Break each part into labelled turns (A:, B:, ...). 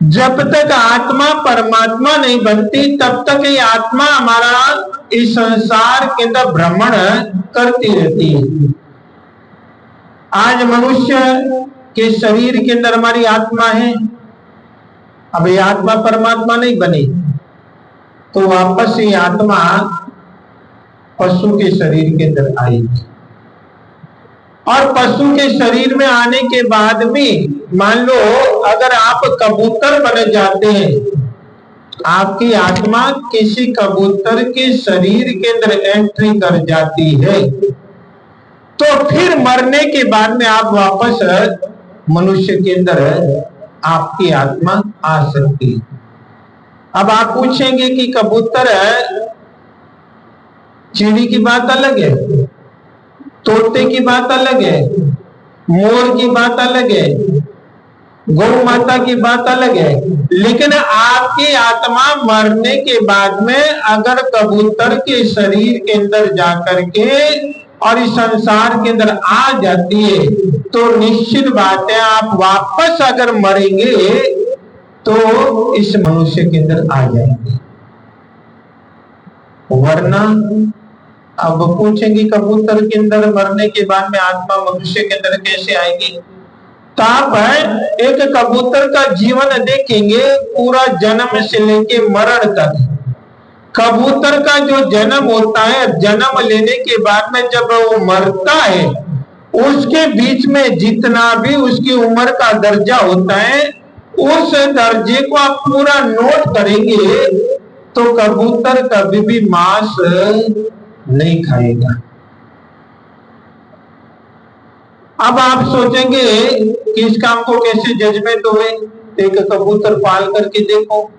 A: जब तक आत्मा परमात्मा नहीं बनती तब तक ये आत्मा हमारा इस संसार के अंदर भ्रमण करती रहती है। आज मनुष्य के शरीर के अंदर हमारी आत्मा है, अब ये आत्मा परमात्मा नहीं बनी तो वापस ये आत्मा पशु के शरीर के अंदर आएगी। और पशु के शरीर में आने के बाद में मान लो अगर आप कबूतर बन जाते हैं, आपकी आत्मा किसी कबूतर के शरीर के अंदर एंट्री कर जाती है, तो फिर मरने के बाद में आप वापस मनुष्य के अंदर आपकी आत्मा आ सकती है। अब आप पूछेंगे कि कबूतर चिड़ी की बात अलग है, तोते की बात अलग है, मोर की बात अलग है, गौ माता की बात अलग है, लेकिन आपकी आत्मा मरने के बाद में अगर कबूतर के शरीर के अंदर जाकर के और इस संसार के अंदर आ जाती है तो निश्चित बात है आप वापस अगर मरेंगे तो इस मनुष्य के अंदर आ जाएंगे। वरना अब पूछेंगे कबूतर के अंदर मरने के बाद में आत्मा मनुष्य के अंदर कैसे आएगी? तो आप एक कबूतर का जीवन देखेंगे पूरा जन्म से लेके मरण तक। कबूतर का जो जन्म होता है, जन्म लेने के बाद में जब वो मरता है उसके बीच में जितना भी उसकी उम्र का दर्जा होता है उस दर्जे को आप पूरा नोट करेंगे तो कबूतर कभी भी मांस नहीं खाएगा। अब आप सोचेंगे कि इस काम को कैसे जजमेंट हुए? एक कबूतर पाल करके देखो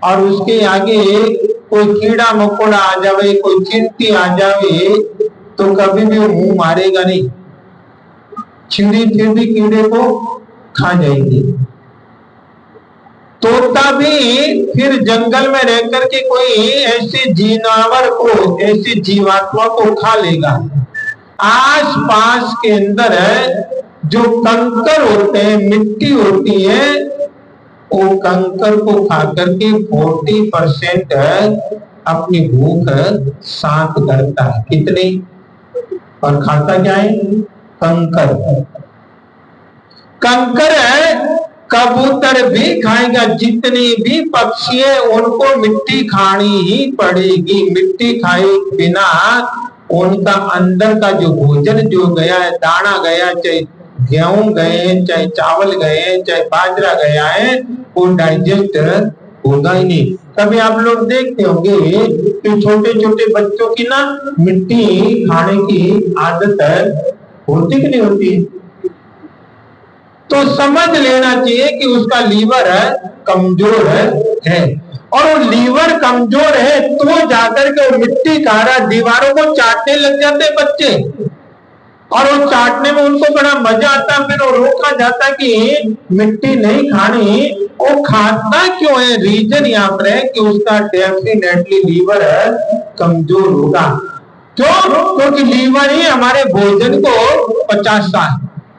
A: और उसके आगे कोई कीड़ा मकोड़ा आ जावे, कोई चींटी आ जावे तो कभी भी वो मुंह मारेगा नहीं, चिड़ी फिर भी कीड़े को खा जाएगी। तोता भी फिर जंगल में रह करके कोई ऐसे जीवावर को, ऐसे जीवात्मा को खा लेगा। आस पास के अंदर जो कंकर होते हैं, मिट्टी होती है, वो कंकर को खा करके 40% अपनी भूख शांत करता है। कितनी? और खाता क्या है? कंकर। कंकर कबूतर भी खाएगा, जितने भी पक्षी है उनको मिट्टी खानी ही पड़ेगी। मिट्टी खाए बिना उनका अंदर का जो भोजन जो गया है, दाना गया, चाहे गेहूं गए, चाहे चावल गए, चाहे बाजरा गया है, वो डाइजेस्ट होगा ही नहीं। कभी आप लोग देखते होंगे कि छोटे छोटे बच्चों की ना मिट्टी खाने की आदत होती कि नहीं होती? तो समझ लेना चाहिए कि उसका लीवर कमजोर है और वो लीवर कमजोर है तो जाकर के वो मिट्टी खा रहा, दीवारों को चाटने लग जाते बच्चे और वो चाटने में उनको बड़ा मजा आता, फिर वो रोका जाता कि मिट्टी नहीं खानी। वो खाता क्यों है? रीजन यहाँ पर है कि उसका डेफिनेटली लीवर कमजोर होगा। क्यों? क्योंकि लीवर ही हमारे भोजन को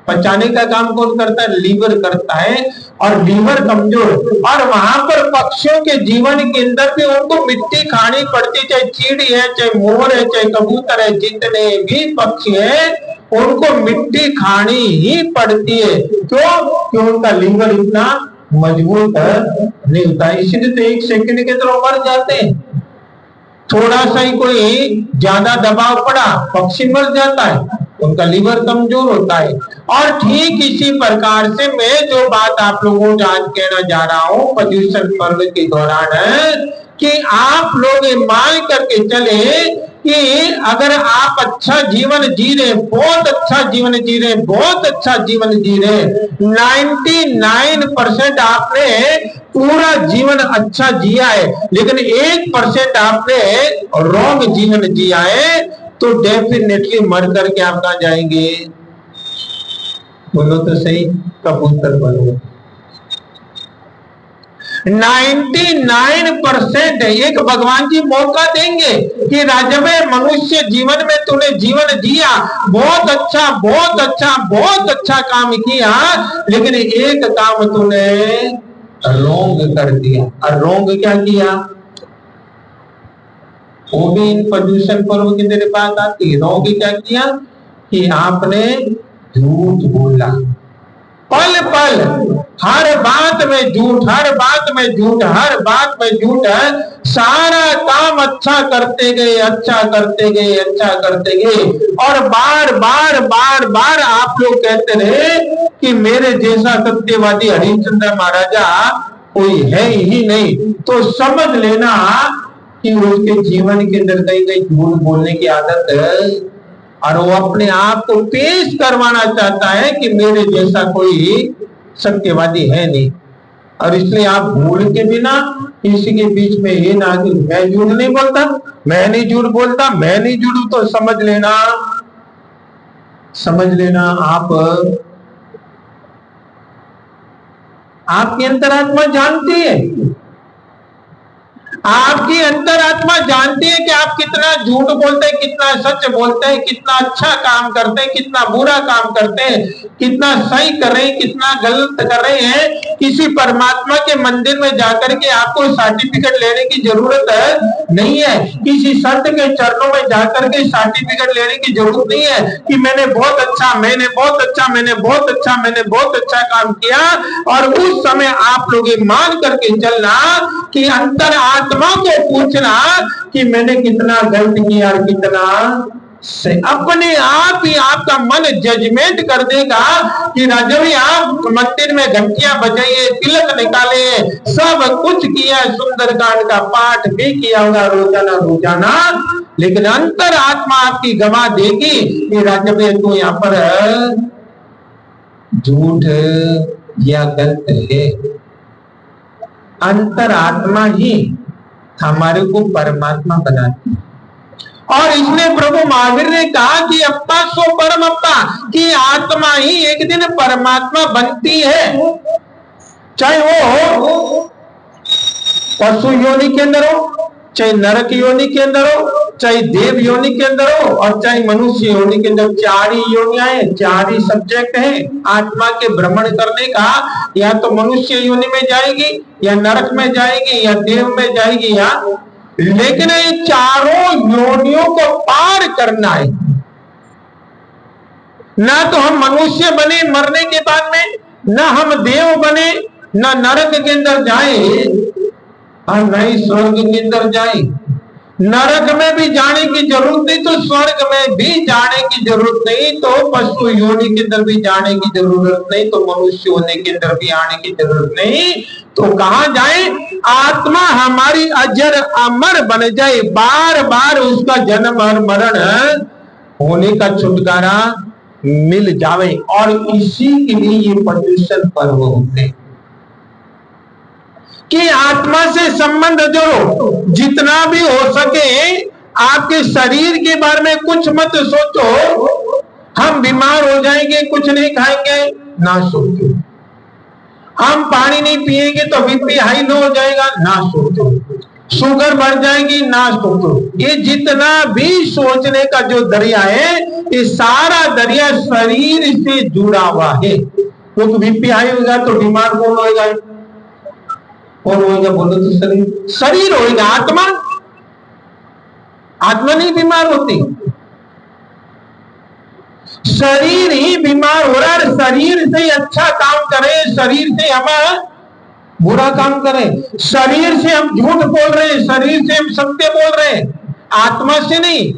A: पचाने का काम कौन करता है? लीवर करता है। और लीवर कमजोर, और वहां पर पक्षियों के जीवन के अंदर भी उनको मिट्टी खानी पड़ती, चाहे चीड़ी है, चाहे मोर है, चाहे कबूतर है, जितने भी पक्षी है उनको मिट्टी खानी ही पड़ती है। क्यों? उनका लीवर इतना मजबूत नहीं होता, इसलिए तो 1 सेकंड के अंदर मर जाते हैं। थोड़ा सा ही कोई ज्यादा दबाव पड़ा, पक्षी मर जाता है, उनका लीवर कमजोर होता है। और ठीक इसी प्रकार से मैं जो बात आप लोगों को आज कहना जा रहा हूं पर्युषण पर्व के दौरान है कि आप लोग ये मान करके चले कि अगर आप अच्छा जीवन जी रहे, बहुत अच्छा जीवन जी रहे, बहुत अच्छा जीवन जी रहे, 99% आपने पूरा जीवन अच्छा जिया है, लेकिन 1% आपने रॉन्ग जीवन जिया है, तो डेफिनेटली मर करके आप कहां जाएंगे? बोलो तो सही, कबूतर बनो। 99% एक भगवान जी मौका देंगे कि राजवे मनुष्य जीवन में तूने जीवन जिया, बहुत अच्छा बहुत अच्छा बहुत अच्छा काम किया, लेकिन एक काम तूने रोंग कर दिया। और रोंग क्या किया? वो भी इन प्रदूषण पर्व की तेरे पास आती है। रोंग क्या किया कि आपने झूठ बोला, पल पल हर बात में झूठ, हर बात में झूठ, हर बात में झूठ है। सारा काम अच्छा करते गए, अच्छा करते गए, अच्छा करते गए, और बार बार बार बार आप लोग कहते रहे कि मेरे जैसा सत्यवादी हरिश्चंद्र महाराजा कोई है ही नहीं। तो समझ लेना कि उसके जीवन के अंदर कहीं कहीं झूठ बोलने की आदत है, और वो अपने आप को पेश करवाना चाहता है कि मेरे जैसा कोई सत्यवादी है नहीं। और इसलिए आप भूल के बिना किसी के बीच में ये ना कि मैं झूठ नहीं बोलता, मैं नहीं झूठ बोलता, मैं नहीं झूठ, तो समझ लेना आपकी अंतरात्मा जानती है, आपकी अंतरात्मा जानती है कि आप कितना झूठ बोलते हैं, कितना सच बोलते हैं, कितना अच्छा काम करते हैं, कितना बुरा काम करते हैं, कितना सही कर रहे हैं, कितना गलत कर रहे हैं। किसी परमात्मा के मंदिर में जाकर के आपको सर्टिफिकेट लेने की जरूरत नहीं है। किसी संत के चरणों में जाकर के सर्टिफिकेट लेने की जरूरत नहीं है कि मैंने बहुत अच्छा, मैंने बहुत अच्छा, मैंने बहुत अच्छा, मैंने बहुत अच्छा काम किया। और उस समय आप लोग ये मान करके चलना कि अंतर आत्मा को पूछना कि मैंने कितना गलत किया और कितना से। अपने आप ही आपका मन जजमेंट कर देगा कि राजवी आप मंदिर में घंटियां बजाइए, तिलक निकाले, सब कुछ किया, सुंदरकांड का पाठ भी किया होगा रोजाना, लेकिन अंतर आत्मा आपकी गवा देगी कि राजवी तू यहाँ पर झूठ या गलत है। अंतर आत्मा ही हमारे को परमात्मा बनाती है। और इसलिए प्रभु महावीर ने कहा कि अप्पा सो परम अप्पा, कि आत्मा ही एक दिन परमात्मा बनती है। चाहे वो पशु योनि के अंदर हो, चाहे नरक योनि के अंदर हो, चाहे देव योनि के अंदर हो, और चाहे मनुष्य योनि के अंदर। चार ही योनियां हैं, चार ही सब्जेक्ट है आत्मा के भ्रमण करने का। या तो मनुष्य योनि में जाएगी, या नरक में जाएगी, या देव में जाएगी, या लेकिन ये चारों योनियों को पार करना है। ना तो हम मनुष्य बने मरने के बाद में, ना हम देव बने, ना नरक के अंदर जाए और न ही स्वर्ग के अंदर जाए। नरक में भी जाने की जरूरत नहीं, तो स्वर्ग में भी जाने की जरूरत नहीं, तो पशु योनि के अंदर भी जाने की जरूरत नहीं, तो मनुष्य होने के अंदर भी आने की जरूरत नहीं। तो कहां जाए? आत्मा हमारी अजर अमर बन जाए, बार बार उसका जन्म और मरण होने का छुटकारा मिल जावे। और इसी के लिए ये प्रदूषण पर्व होते हैं कि आत्मा से संबंध जोड़ो। जितना भी हो सके आपके शरीर के बारे में कुछ मत सोचो। हम बीमार हो जाएंगे, कुछ नहीं खाएंगे, ना सोचो। हम पानी नहीं पिएंगे तो बीपी हाई लो हो जाएगा, ना सोचो। शुगर बढ़ जाएगी, ना सोचो। ये जितना भी सोचने का जो दरिया है, ये सारा दरिया शरीर से जुड़ा हुआ है। क्योंकि बीपी हाई होगा तो बीमार कौन होगा? कौन होगा बोलो तो? शरीर होगा। आत्मा नहीं बीमार होती, शरीर ही बीमार हो रहा है। शरीर से अच्छा काम करें, शरीर से हम बुरा काम करें, शरीर से हम झूठ बोल रहे हैं, शरीर से हम सत्य बोल रहे हैं, आत्मा से नहीं।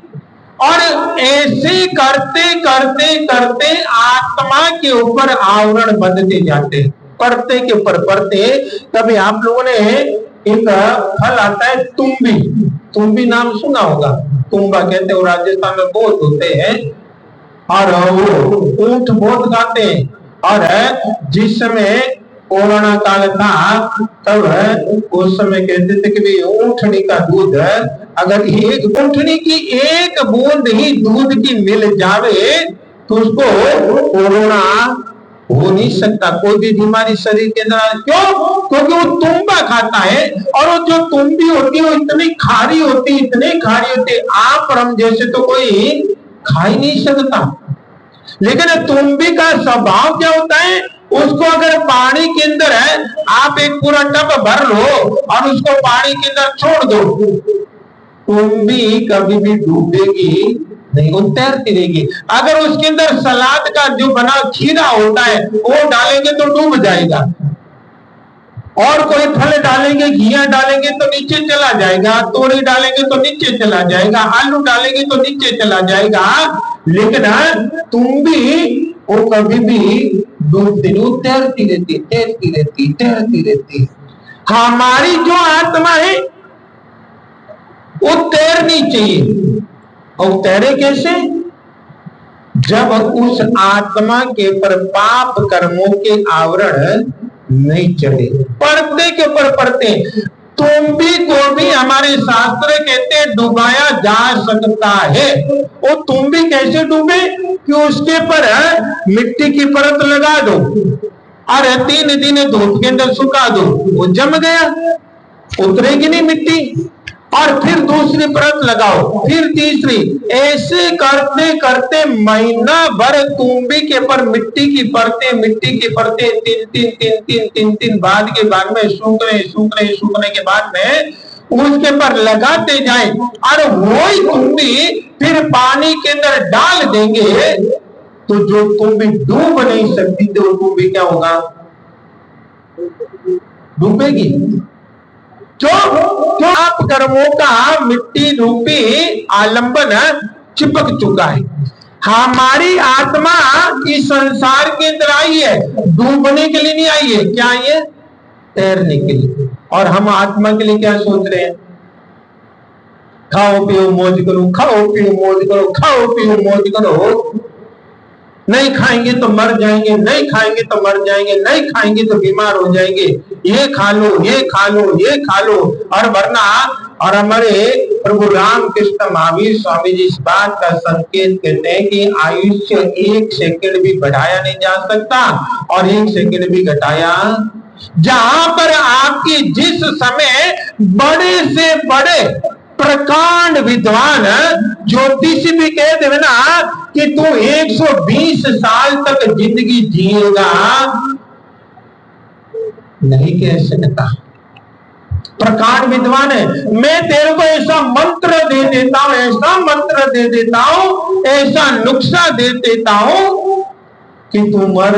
A: और ऐसे करते करते करते आत्मा के ऊपर आवरण बंधते जाते, परते के ऊपर परते। तभी आप लोगों ने एक फल आता है तुम्बी नाम सुना होगा। तुम्बा कहते हैं, राजस्थान में बहुत होते हैं, और वो ऊंट बहुत खाते हैं। और जिस समय कोरोना काल था, तब उस समय कहते थे कि ऊंटनी का दूध, अगर एक ऊंटनी की एक बूंद ही दूध की मिल जावे तो उसको कोरोना हो नहीं सकता, कोई भी बीमारी शरीर के अंदर। क्यों? क्योंकि वो तुम्बा खाता है, और वो जो तुम्बी होती है वो इतनी खारी होती, इतनी खारी होती, आप और हम जैसे तो कोई खा ही नहीं सकता। लेकिन तुम्बी का स्वभाव क्या होता है उसको अगर पानी के अंदर है, आप एक पूरा टब भर लो और उसको पानी के अंदर छोड़ दो, तुम भी कभी भी डूबेगी नहीं, वो तैरती रहेगी। अगर उसके अंदर सलाद का जो बना खीरा होता है वो डालेंगे तो डूब जाएगा, और कोई फल डालेंगे, घिया डालेंगे तो नीचे चला जाएगा, तोरी डालेंगे तो नीचे चला जाएगा, आलू डालेंगे तो नीचे चला जाएगा। लेकिन तुम भी वो कभी भी डूबती नहीं, तैरती रहती, तैरती रहती, तैरती रहती। हमारी जो आत्मा है वो तैरनी चाहिए। और तैरे कैसे? जब उस आत्मा के ऊपर पाप कर्मों के आवरण नहीं चढ़े, पढ़ते के ऊपर पढ़ते। तुम भी को भी हमारे शास्त्र कहते हैं डुबाया जा सकता है। वो तुम भी कैसे डूबे कि उसके पर मिट्टी की परत लगा दो और 3 दिन धूप के अंदर सुखा दो, वो जम गया, उतरेगी नहीं मिट्टी, और फिर दूसरी परत लगाओ, फिर तीसरी, ऐसे करते करते महीना भर तुम्बी के पर मिट्टी की परतें तीन बाद के बाद में सूखने के बाद में उसके पर लगाते जाए, और वही तुम्बी फिर पानी के अंदर डाल देंगे तो जो तुम्बी डूब नहीं सकती थी वो तुम्बी क्या होगा? डूबेगी। क्यों? आप कर्मों का मिट्टी रूपी आलंबन चिपक चुका है। हमारी आत्मा इस संसार के अंदर आई है, डूबने के लिए नहीं आई है। क्या आई है? तैरने के लिए। और हम आत्मा के लिए क्या सोच रहे हैं? खाओ पियो मौज करो, खाओ पियो मौज करो, खाओ पियो मौज करो। नहीं खाएंगे तो मर जाएंगे, नहीं खाएंगे तो मर जाएंगे, नहीं खाएंगे तो बीमार हो जाएंगे, ये खा लो, ये खा लो, ये खा लो। और वरना, और हमारे प्रभु रामकृष्ण महावीर स्वामी जी इस बात का संकेत कहते हैं कि आयुष्य 1 सेकंड भी बढ़ाया नहीं जा सकता और 1 सेकंड भी घटाया। जहां पर आपकी जिस समय बड़े से बड़े प्रकांड विद्वान ज्योतिष भी कह देवे ना कि तू 120 साल तक जिंदगी जिएगा, नहीं कह सकता। प्रकांड विद्वान है, मैं तेरे को ऐसा मंत्र दे देता हूं, ऐसा मंत्र दे देता हूं, ऐसा नुस्खा दे देता हूं कि तू मर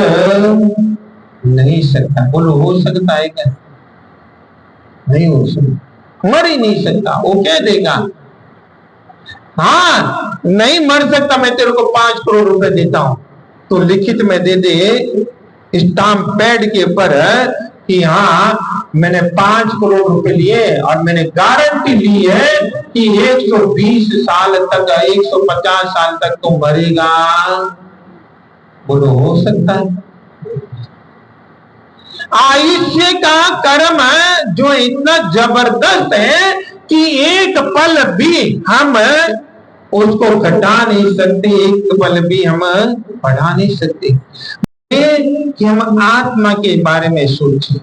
A: नहीं सकता। बोलो हो सकता है क्या? नहीं हो सकता, मर ही नहीं सकता। वो कह देगा हाँ नहीं मर सकता, मैं तेरे को 5 करोड़ रुपए देता हूं, तो लिखित में दे दे स्टाम्प पैड के ऊपर कि हाँ मैंने 5 करोड़ रुपए लिए और मैंने गारंटी ली है कि 120 साल तक, 150 साल तक तो मरेगा। बोलो हो सकता है? आयुष्य का कर्म जो इतना जबरदस्त है कि एक पल भी हम उसको घटा नहीं सकते, एक पल भी हम बढ़ा नहीं सकते। कि हम आत्मा के बारे में सोचें,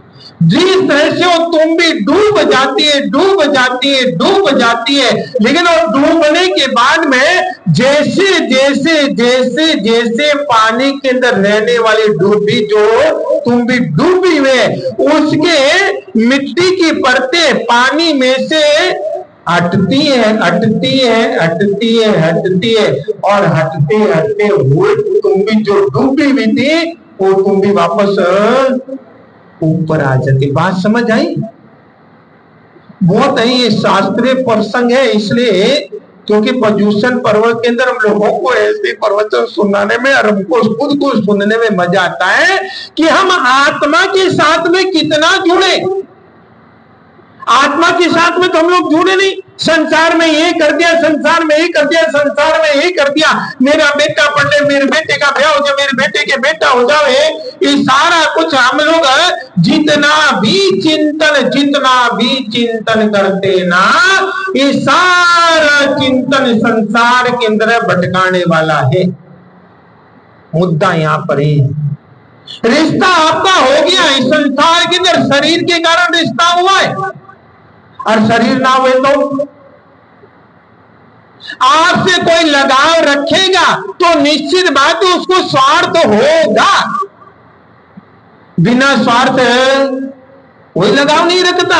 A: जिस तरह से वो तुम भी डूब जाती है, डूब जाती है, डूब जाती है, लेकिन वो डूबने के बाद में जैसे जैसे जैसे जैसे पानी के अंदर रहने वाली डूबी जो तुम भी डूबी हुए, उसके मिट्टी की परतें पानी में से हटती है, हटती है, हटती है, हटती है, और हटते हटते वो तुम भी जो डूबी हुई थी वो तुम भी वापस ऊपर आ जाती। बात समझ आई? बहुत ही शास्त्रीय प्रसंग है, इसलिए क्योंकि प्रदूषण पर्व के अंदर हम लोगों को ऐसे प्रवचन सुनाने में और हमको खुद को सुनने में मजा आता है कि हम आत्मा के साथ में कितना जुड़े। आत्मा के साथ में तो हम लोग जुड़े नहीं, संसार में ये कर दिया, संसार में ये कर दिया, संसार में ये कर दिया, मेरा बेटा पढ़ ले, मेरे बेटे का ब्याह हो जाए, मेरे बेटे के बेटा हो जाए, ये सारा कुछ हम लोग जितना भी चिंतन करते ना, ये सारा चिंतन संसार के अंदर भटकाने वाला है। मुद्दा यहाँ पर ही रिश्ता आपका हो गया है संसार के अंदर, शरीर के कारण रिश्ता हुआ है, और शरीर ना हुए तो आपसे कोई लगाव रखेगा तो निश्चित बात है उसको स्वार्थ होगा। बिना स्वार्थ कोई लगाव नहीं रखता।